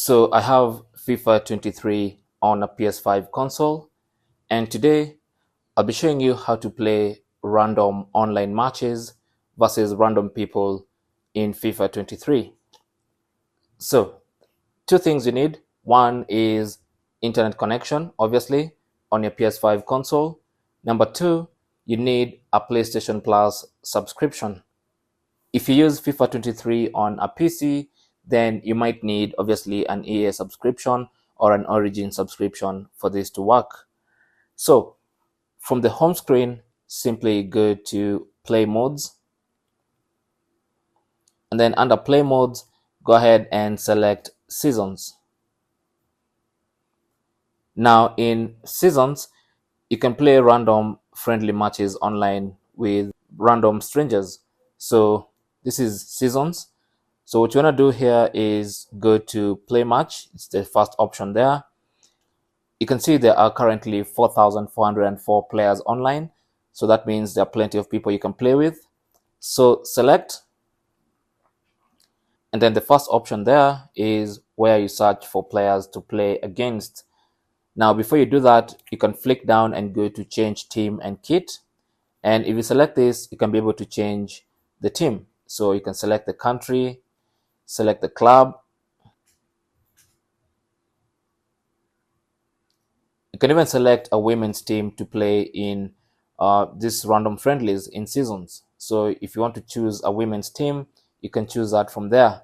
So I have FIFA 23 on a PS5 console, and today I'll be showing you how to play random online matches versus random people in FIFA 23. So two things you need. One is internet connection, obviously, on your PS5 console. Number two, you need a PlayStation Plus subscription. If you use FIFA 23 on a PC, then you might need obviously an EA subscription or an Origin subscription for this to work. So from the home screen, simply go to Play Modes. And then under Play Modes, go ahead and select Seasons. Now in Seasons, you can play random friendly matches online with random strangers. So this is Seasons. So what you want to do here is go to Play Match. It's the first option there. You can see there are currently 4,404 players online. So that means there are plenty of people you can play with. So select. And then the first option there is where you search for players to play against. Now, before you do that, you can flick down and go to change team and kit. And if you select this, you can be able to change the team. So you can select the country, select the club. You can even select a women's team to play in these random friendlies in Seasons. So if you want to choose a women's team, you can choose that from there.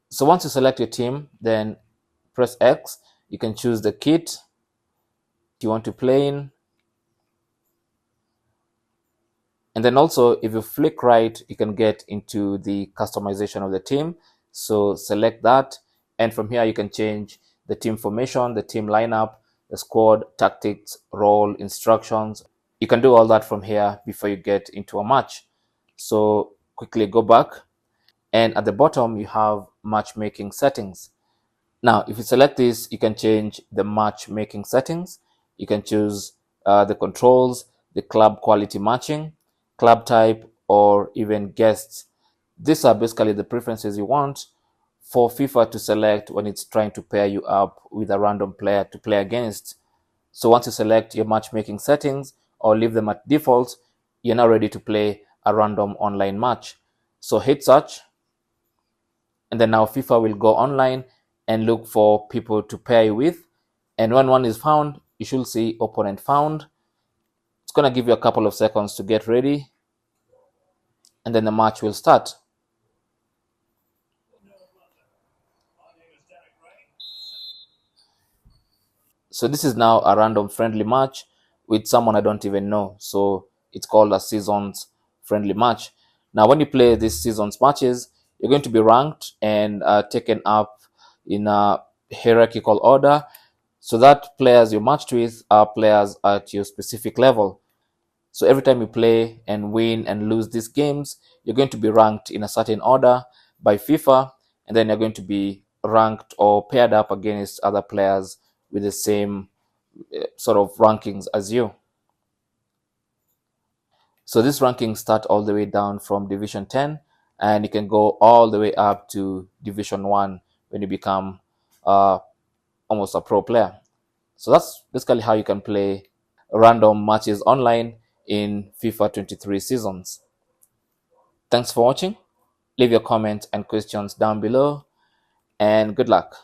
So once you select your team, then press X. You can choose the kit you want to play in. And then also, if you flick right, you can get into the customization of the team. So select that. And from here, you can change the team formation, the team lineup, the squad, tactics, role, instructions. You can do all that from here before you get into a match. So quickly go back. And at the bottom, you have matchmaking settings. Now, if you select this, you can change the matchmaking settings. You can choose the controls, the club quality matching, club type, or even guests. These are basically the preferences you want for FIFA to select when it's trying to pair you up with a random player to play against. So once you select your matchmaking settings or leave them at default, you're now ready to play a random online match. So hit search, and then now FIFA will go online and look for people to pair you with. And when one is found, you should see opponent found. It's going to give you a couple of seconds to get ready, and then the match will start. So this is now a random friendly match with someone I don't even know. So it's called a Seasons friendly match. Now, when you play these Seasons matches, you're going to be ranked and taken up in a hierarchical order, so that players you matched with are players at your specific level. So every time you play and win and lose these games, you're going to be ranked in a certain order by FIFA, and then you're going to be ranked or paired up against other players with the same sort of rankings as you. So these rankings start all the way down from Division 10, and you can go all the way up to Division 1 when you become almost a pro player. So that's basically how you can play random matches online in FIFA 23 Seasons. Thanks for watching. Leave your comments and questions down below, and good luck.